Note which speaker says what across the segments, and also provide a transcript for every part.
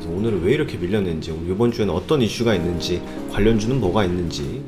Speaker 1: 그래서 오늘은 왜 이렇게 밀렸는지, 이번 주에는 어떤 이슈가 있는지, 관련주는 뭐가 있는지,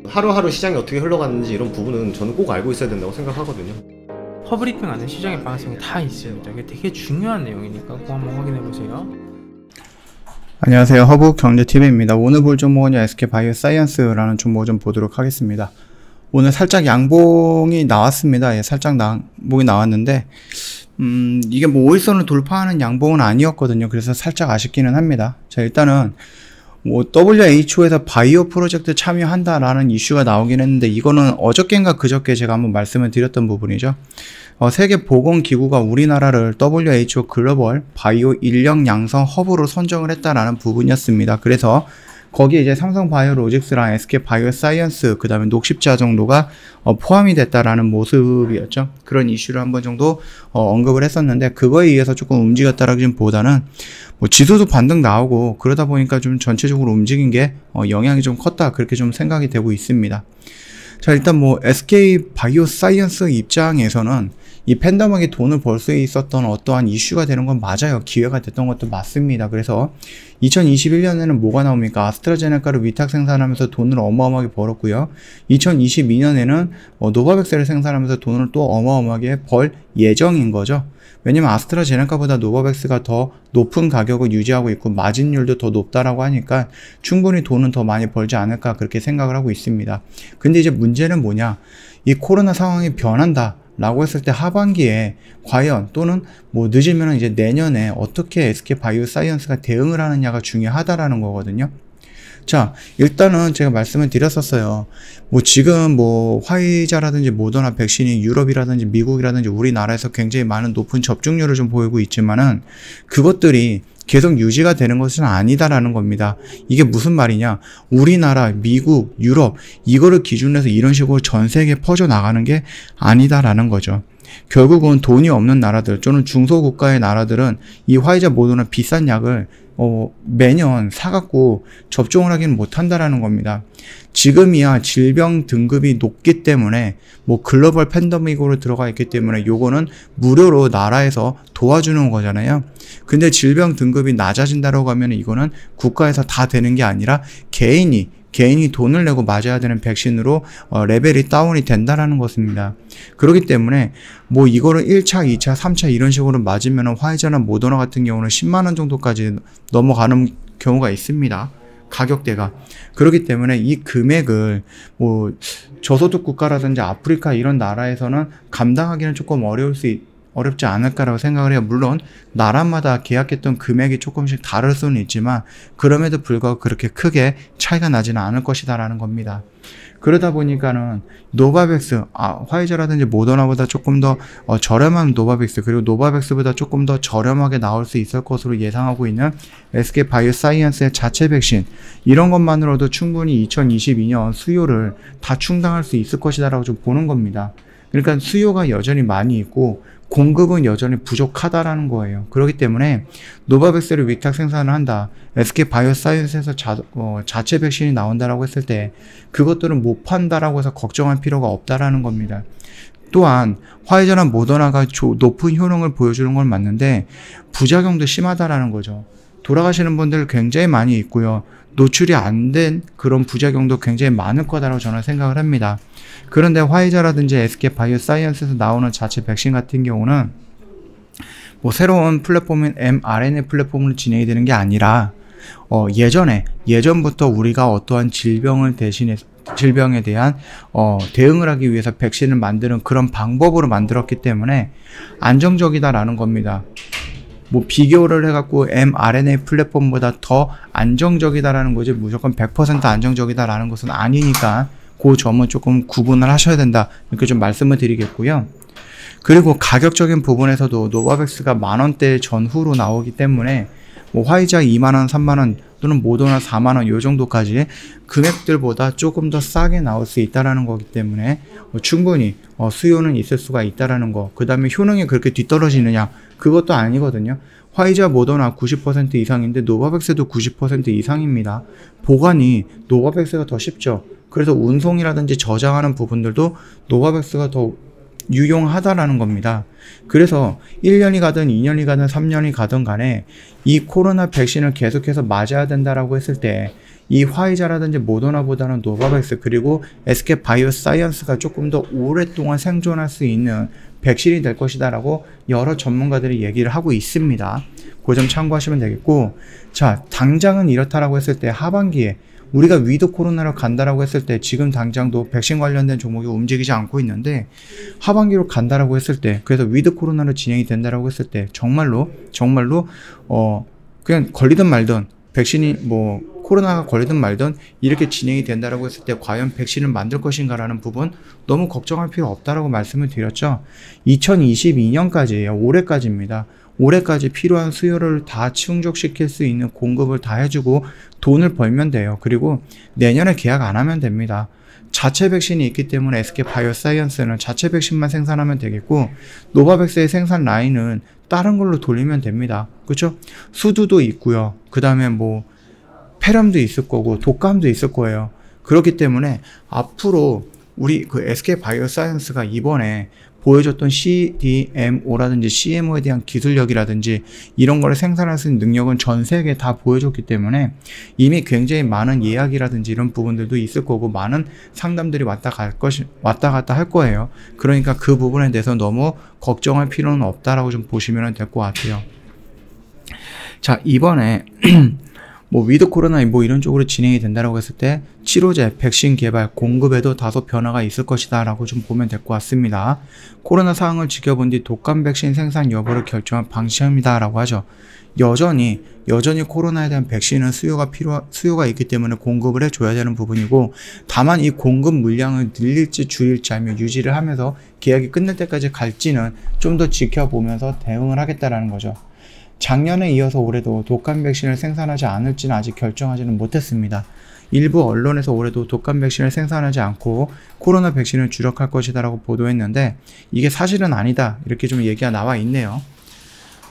Speaker 1: 하루하루 시장이 어떻게 흘러갔는지 이런 부분은 저는 꼭 알고 있어야 된다고 생각하거든요.
Speaker 2: 허브리핑 안에 시장의 방향성이 다 있습니다. 이게 되게 중요한 내용이니까 꼭 한번 확인해 보세요.
Speaker 3: 안녕하세요. 허브경제TV입니다. 오늘 볼 종목은 SK바이오사이언스라는 종목을 좀 보도록 하겠습니다. 오늘 살짝 양봉이 나왔습니다. 살짝 양봉이 나왔는데 이게 뭐 5일선을 돌파하는 양봉은 아니었거든요. 그래서 살짝 아쉽기는 합니다. 자, 일단은 뭐 WHO에서 바이오 프로젝트 참여한다라는 이슈가 나오긴 했는데, 이거는 어저께인가 그저께 제가 한번 말씀을 드렸던 부분이죠. 세계보건기구가 우리나라를 WHO 글로벌 바이오 인력 양성 허브로 선정을 했다라는 부분이었습니다. 그래서 거기에 이제 삼성바이오로직스랑 SK바이오사이언스, 그 다음에 녹십자 정도가 포함이 됐다라는 모습이었죠. 그런 이슈를 한번 정도 언급을 했었는데, 그거에 의해서 조금 움직였다라기보다는 뭐 지수도 반등 나오고 그러다 보니까 좀 전체적으로 움직인 게 영향이 좀 컸다, 그렇게 좀 생각이 되고 있습니다. 자, 일단 뭐 SK바이오사이언스 입장에서는 이 팬데믹에 돈을 벌 수 있었던 어떠한 이슈가 되는 건 맞아요. 기회가 됐던 것도 맞습니다. 그래서 2021년에는 뭐가 나옵니까? 아스트라제네카를 위탁 생산하면서 돈을 어마어마하게 벌었고요. 2022년에는 노바백스를 생산하면서 돈을 또 어마어마하게 벌 예정인 거죠. 왜냐면 아스트라제네카보다 노바백스가 더 높은 가격을 유지하고 있고 마진율도 더 높다라고 하니까 충분히 돈은 더 많이 벌지 않을까, 그렇게 생각을 하고 있습니다. 근데 이제 문제는 뭐냐? 이 코로나 상황이 변한다 라고 했을 때 하반기에 과연, 또는 뭐 늦으면 이제 내년에 어떻게 SK바이오사이언스가 대응을 하느냐가 중요하다라는 거거든요. 자, 일단은 제가 말씀을 드렸었어요. 뭐 지금 뭐 화이자라든지 모더나 백신이 유럽이라든지 미국이라든지 우리나라에서 굉장히 많은 높은 접종률을 좀 보이고 있지만은 그것들이 계속 유지가 되는 것은 아니다라는 겁니다. 이게 무슨 말이냐? 우리나라, 미국, 유럽, 이거를 기준으로 해서 이런 식으로 전 세계에 퍼져나가는 게 아니다라는 거죠. 결국은 돈이 없는 나라들 또는 중소국가의 나라들은 이 화이자, 모더나 비싼 약을 매년 사갖고 접종을 하기는 못한다라는 겁니다. 지금이야 질병 등급이 높기 때문에, 뭐 글로벌 팬데믹으로 들어가 있기 때문에 요거는 무료로 나라에서 도와주는 거잖아요. 근데 질병 등급이 낮아진다라고 하면 이거는 국가에서 다 되는 게 아니라 개인이 돈을 내고 맞아야 되는 백신으로 레벨이 다운이 된다라는 것입니다. 그렇기 때문에 뭐 이거를 1차, 2차, 3차 이런 식으로 맞으면 화이자나 모더나 같은 경우는 10만원 정도까지 넘어가는 경우가 있습니다. 가격대가. 그렇기 때문에 이 금액을 뭐 저소득 국가라든지 아프리카 이런 나라에서는 감당하기는 조금 어렵지 않을까라고 생각을 해요. 물론 나라마다 계약했던 금액이 조금씩 다를 수는 있지만 그럼에도 불구하고 그렇게 크게 차이가 나지는 않을 것이다라는 겁니다. 그러다 보니까는 노바백스, 화이자라든지 모더나보다 조금 더 저렴한 노바백스, 그리고 노바백스보다 조금 더 저렴하게 나올 수 있을 것으로 예상하고 있는 SK바이오사이언스의 자체 백신, 이런 것만으로도 충분히 2022년 수요를 다 충당할 수 있을 것이다라고 좀 보는 겁니다. 그러니까 수요가 여전히 많이 있고 공급은 여전히 부족하다라는 거예요. 그렇기 때문에 노바백스를 위탁 생산을 한다, SK바이오사이언스에서 자체 백신이 나온다라고 했을 때 그것들은 못 판다라고 해서 걱정할 필요가 없다라는 겁니다. 또한 화이자나 모더나가 높은 효능을 보여주는 건 맞는데 부작용도 심하다라는 거죠. 돌아가시는 분들 굉장히 많이 있고요. 노출이 안 된 그런 부작용도 굉장히 많을 거다라고 저는 생각을 합니다. 그런데 화이자라든지 SK바이오사이언스에서 나오는 자체 백신 같은 경우는 뭐 새로운 플랫폼인 mRNA 플랫폼으로 진행이 되는 게 아니라 예전부터 우리가 어떠한 질병에 대한 대응을 하기 위해서 백신을 만드는 그런 방법으로 만들었기 때문에 안정적이다라는 겁니다. 뭐 비교를 해갖고 mRNA 플랫폼보다 더 안정적이다라는 거지 무조건 100% 안정적이다라는 것은 아니니까 그 점은 조금 구분을 하셔야 된다, 이렇게 좀 말씀을 드리겠고요. 그리고 가격적인 부분에서도 노바백스가 만원대 전후로 나오기 때문에 뭐 화이자 2만원, 3만원 또는 모더나 4만원 요 정도까지 금액들보다 조금 더 싸게 나올 수 있다라는 거기 때문에 충분히 수요는 있을 수가 있다라는 거. 그 다음에 효능이 그렇게 뒤떨어지느냐, 그것도 아니거든요. 화이자, 모더나 90% 이상인데 노바백스도 90% 이상입니다. 보관이 노바백스가 더 쉽죠. 그래서 운송이라든지 저장하는 부분들도 노바백스가 더 유용하다라는 겁니다. 그래서 1년이 가든 2년이 가든 3년이 가든 간에 이 코로나 백신을 계속해서 맞아야 된다라고 했을 때 이 화이자라든지 모더나보다는 노바백스 그리고 SK 바이오사이언스가 조금 더 오랫동안 생존할 수 있는 백신이 될 것이다 라고 여러 전문가들이 얘기를 하고 있습니다. 그 점 참고하시면 되겠고, 자, 당장은 이렇다라고 했을 때 하반기에 우리가 위드 코로나로 간다라고 했을 때 지금 당장도 백신 관련된 종목이 움직이지 않고 있는데 하반기로 간다라고 했을 때, 그래서 위드 코로나로 진행이 된다라고 했을 때 정말로 그냥 걸리든 말든 백신이 코로나가 걸리든 말든 이렇게 진행이 된다라고 했을 때 과연 백신을 만들 것인가라는 부분 너무 걱정할 필요 없다라고 말씀을 드렸죠. 2022년까지예요. 올해까지입니다. 올해까지 필요한 수요를 다 충족시킬 수 있는 공급을 다 해주고 돈을 벌면 돼요. 그리고 내년에 계약 안 하면 됩니다. 자체 백신이 있기 때문에 SK 바이오사이언스는 자체 백신만 생산하면 되겠고, 노바백스의 생산 라인은 다른 걸로 돌리면 됩니다. 그렇죠? 수두도 있고요. 그 다음에 폐렴도 있을 거고 독감도 있을 거예요. 그렇기 때문에 앞으로 우리 SK 바이오사이언스가 이번에 보여줬던 CDMO라든지 CMO에 대한 기술력이라든지 이런 거를 생산할 수 있는 능력은 전 세계에 다 보여줬기 때문에 이미 굉장히 많은 예약이라든지 이런 부분들도 있을 거고 많은 상담들이 왔다 갔다 할 거예요. 그러니까 그 부분에 대해서 너무 걱정할 필요는 없다라고 좀 보시면 될 것 같아요. 자, 이번에 위드 코로나 이런 쪽으로 진행이 된다라고 했을 때 치료제, 백신 개발, 공급에도 다소 변화가 있을 것이다 라고 좀 보면 될 것 같습니다. 코로나 상황을 지켜본 뒤 독감 백신 생산 여부를 결정한 방침이다 라고 하죠. 여전히 코로나에 대한 백신은 수요가 있기 때문에 공급을 해줘야 되는 부분이고, 다만 이 공급 물량을 늘릴지 줄일지 아니면 유지를 하면서 계약이 끝날 때까지 갈지는 좀 더 지켜보면서 대응을 하겠다라는 거죠. 작년에 이어서 올해도 독감 백신을 생산하지 않을지는 아직 결정하지는 못했습니다. 일부 언론에서 올해도 독감 백신을 생산하지 않고 코로나 백신을 주력할 것이다 라고 보도했는데 이게 사실은 아니다 이렇게 좀 얘기가 나와 있네요.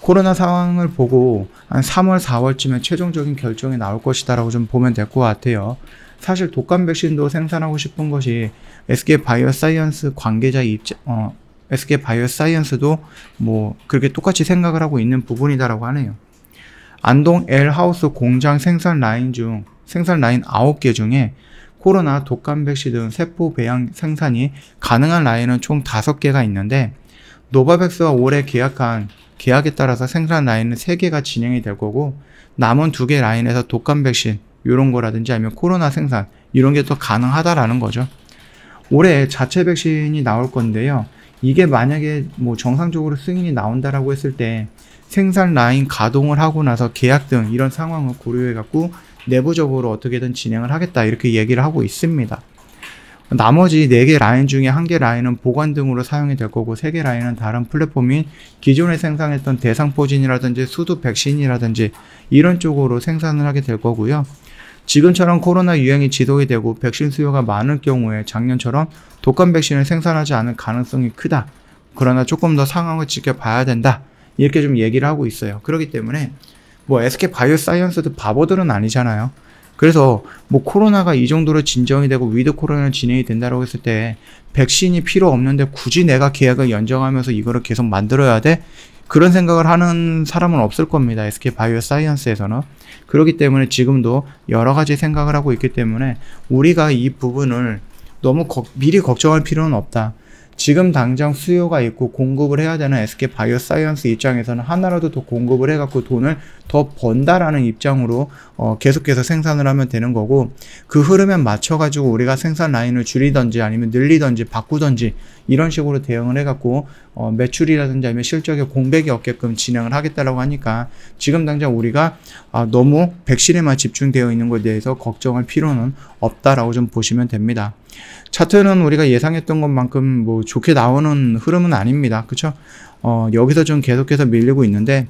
Speaker 3: 코로나 상황을 보고 한 3월 4월쯤에 최종적인 결정이 나올 것이다 라고 좀 보면 될 것 같아요. 사실 독감 백신도 생산하고 싶은 것이 SK 바이오사이언스 관계자 SK 바이오사이언스도 그렇게 똑같이 생각을 하고 있는 부분이다라고 하네요. 안동 L하우스 공장 생산 라인 9개 중에 코로나, 독감 백신 등 세포 배양 생산이 가능한 라인은 총 5개가 있는데 노바백스와 올해 계약에 따라서 생산 라인은 3개가 진행이 될 거고 남은 2개 라인에서 독감 백신 이런 거라든지 아니면 코로나 생산 이런 게 더 가능하다라는 거죠. 올해 자체 백신이 나올 건데요. 이게 만약에 정상적으로 승인이 나온다라고 했을 때 생산 라인 가동을 하고 나서 계약 등 이런 상황을 고려해 갖고 내부적으로 어떻게든 진행을 하겠다 이렇게 얘기를 하고 있습니다. 나머지 4개 라인 중에 1개 라인은 보관 등으로 사용이 될 거고 3개 라인은 다른 플랫폼인 기존에 생산했던 대상포진이라든지 수두 백신이라든지 이런 쪽으로 생산을 하게 될 거고요. 지금처럼 코로나 유행이 지속이 되고 백신 수요가 많을 경우에 작년처럼 독감 백신을 생산하지 않을 가능성이 크다. 그러나 조금 더 상황을 지켜봐야 된다. 이렇게 좀 얘기를 하고 있어요. 그렇기 때문에 SK 바이오사이언스도 바보들은 아니잖아요. 그래서 코로나가 이 정도로 진정이 되고 위드 코로나가 진행이 된다고 했을 때 백신이 필요 없는데 굳이 내가 계약을 연장하면서 이거를 계속 만들어야 돼? 그런 생각을 하는 사람은 없을 겁니다. SK 바이오사이언스에서는. 그렇기 때문에 지금도 여러 가지 생각을 하고 있기 때문에 우리가 이 부분을 너무 미리 걱정할 필요는 없다. 지금 당장 수요가 있고 공급을 해야 되는 SK 바이오사이언스 입장에서는 하나라도 더 공급을 해갖고 돈을 더 번다라는 입장으로 계속해서 생산을 하면 되는 거고, 그 흐름에 맞춰가지고 우리가 생산 라인을 줄이든지 아니면 늘리든지 바꾸든지 이런 식으로 대응을 해갖고 매출이라든지 아니면 실적에 공백이 없게끔 진행을 하겠다라고 하니까 지금 당장 우리가 너무 백신에만 집중되어 있는 것에 대해서 걱정할 필요는 없다라고 좀 보시면 됩니다. 차트는 우리가 예상했던 것만큼 좋게 나오는 흐름은 아닙니다. 그쵸? 여기서 좀 계속해서 밀리고 있는데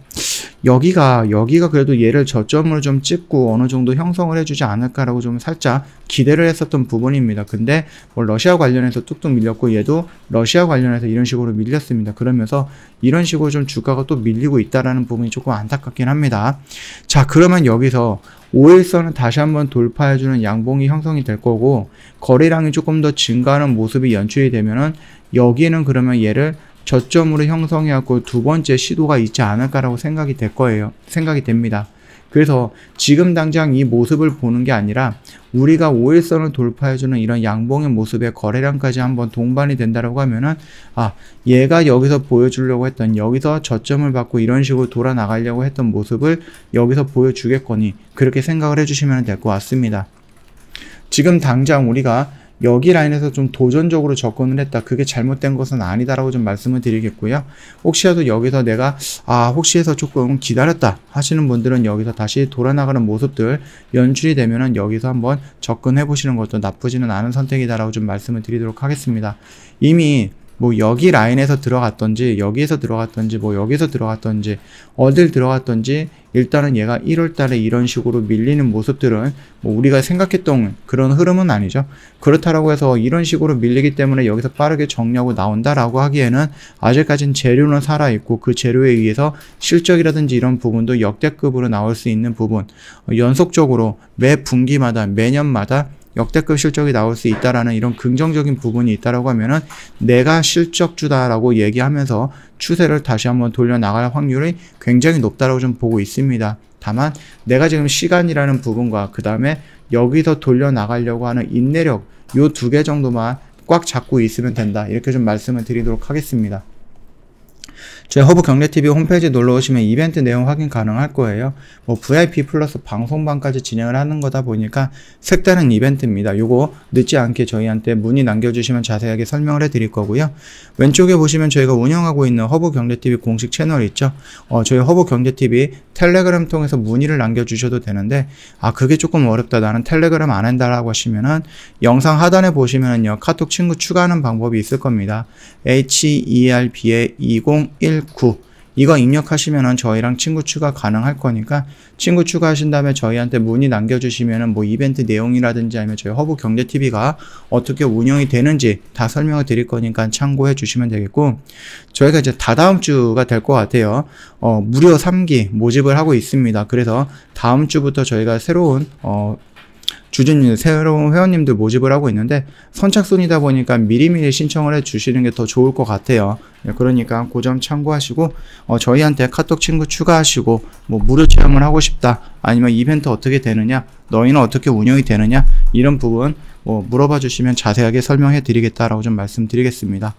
Speaker 3: 여기가 그래도 얘를 저점을 좀 찍고 어느 정도 형성을 해주지 않을까라고 좀 살짝 기대를 했었던 부분입니다. 근데 러시아 관련해서 뚝뚝 밀렸고 얘도 러시아 관련해서 이런 식으로 밀렸습니다. 그러면서 이런 식으로 좀 주가가 또 밀리고 있다라는 부분이 조금 안타깝긴 합니다. 자, 그러면 여기서 5일선은 다시 한번 돌파해주는 양봉이 형성이 될 거고, 거래량이 조금 더 증가하는 모습이 연출이 되면은 여기는 그러면 얘를 저점으로 형성해갖고 두 번째 시도가 있지 않을까라고 생각이 됩니다. 그래서 지금 당장 이 모습을 보는 게 아니라 우리가 5일선을 돌파해주는 이런 양봉의 모습에 거래량까지 한번 동반이 된다라고 하면은, 얘가 여기서 보여주려고 했던, 여기서 저점을 받고 이런 식으로 돌아 나가려고 했던 모습을 여기서 보여주겠거니, 그렇게 생각을 해주시면 될 것 같습니다. 지금 당장 우리가 여기 라인에서 좀 도전적으로 접근을 했다, 그게 잘못된 것은 아니다라고 좀 말씀을 드리겠고요. 혹시라도 여기서 내가 혹시 해서 조금 기다렸다 하시는 분들은 여기서 다시 돌아나가는 모습들 연출이 되면은 여기서 한번 접근해 보시는 것도 나쁘지는 않은 선택이다라고 좀 말씀을 드리도록 하겠습니다. 이미 뭐 여기 라인에서 들어갔던지 여기에서 들어갔던지 뭐 여기서 들어갔던지 어딜 들어갔던지, 일단은 얘가 1월달에 이런 식으로 밀리는 모습들은 뭐 우리가 생각했던 그런 흐름은 아니죠. 그렇다라고 해서 이런 식으로 밀리기 때문에 여기서 빠르게 정리하고 나온다라고 하기에는 아직까진 재료는 살아있고, 그 재료에 의해서 실적이라든지 이런 부분도 역대급으로 나올 수 있는 부분, 연속적으로 매 분기마다 매년마다 역대급 실적이 나올 수 있다라는 이런 긍정적인 부분이 있다라고 하면은 내가 실적주다라고 얘기하면서 추세를 다시 한번 돌려나갈 확률이 굉장히 높다라고 좀 보고 있습니다. 다만 내가 지금 시간이라는 부분과 그 다음에 여기서 돌려나가려고 하는 인내력, 요 두 개 정도만 꽉 잡고 있으면 된다, 이렇게 좀 말씀을 드리도록 하겠습니다. 저희 허브경제TV 홈페이지 놀러오시면 이벤트 내용 확인 가능할 거예요. 뭐 VIP 플러스 방송방까지 진행을 하는 거다 보니까 색다른 이벤트입니다. 요거 늦지 않게 저희한테 문의 남겨주시면 자세하게 설명을 해드릴 거고요. 왼쪽에 보시면 저희가 운영하고 있는 허브경제TV 공식 채널 있죠. 저희 허브경제TV 텔레그램 통해서 문의를 남겨주셔도 되는데, 그게 조금 어렵다, 나는 텔레그램 안 한다라고 하시면은 영상 하단에 보시면은요, 카톡 친구 추가하는 방법이 있을 겁니다. HERBA2019 이거 입력하시면은 저희랑 친구 추가 가능할 거니까, 친구 추가하신 다음에 저희한테 문의 남겨주시면은 뭐 이벤트 내용이라든지 아니면 저희 허브경제TV가 어떻게 운영이 되는지 다 설명을 드릴 거니까 참고해 주시면 되겠고, 저희가 이제 다다음 주가 될 것 같아요. 무료 3기 모집을 하고 있습니다. 그래서 다음 주부터 저희가 새로운 새로운 회원님들 모집을 하고 있는데, 선착순이다 보니까 미리미리 신청을 해 주시는 게 더 좋을 것 같아요. 그러니까 그 점 참고하시고, 저희한테 카톡 친구 추가하시고, 뭐 무료 체험을 하고 싶다, 아니면 이벤트 어떻게 되느냐, 너희는 어떻게 운영이 되느냐, 이런 부분 뭐 물어봐 주시면 자세하게 설명해 드리겠다라고 좀 말씀드리겠습니다.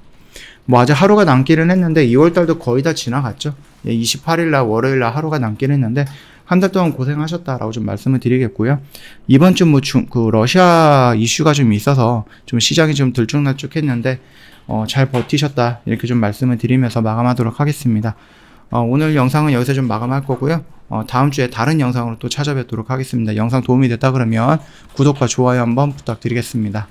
Speaker 3: 뭐 아직 하루가 남기는 했는데 2월달도 거의 다 지나갔죠. 28일날 월요일날 하루가 남긴 했는데 한 달 동안 고생하셨다라고 좀 말씀을 드리겠고요. 이번 주 뭐 러시아 이슈가 좀 있어서 좀 시장이 좀 들쭉날쭉했는데 잘 버티셨다, 이렇게 좀 말씀을 드리면서 마감하도록 하겠습니다. 오늘 영상은 여기서 좀 마감할 거고요. 다음 주에 다른 영상으로 또 찾아뵙도록 하겠습니다. 영상 도움이 됐다 그러면 구독과 좋아요 한번 부탁드리겠습니다.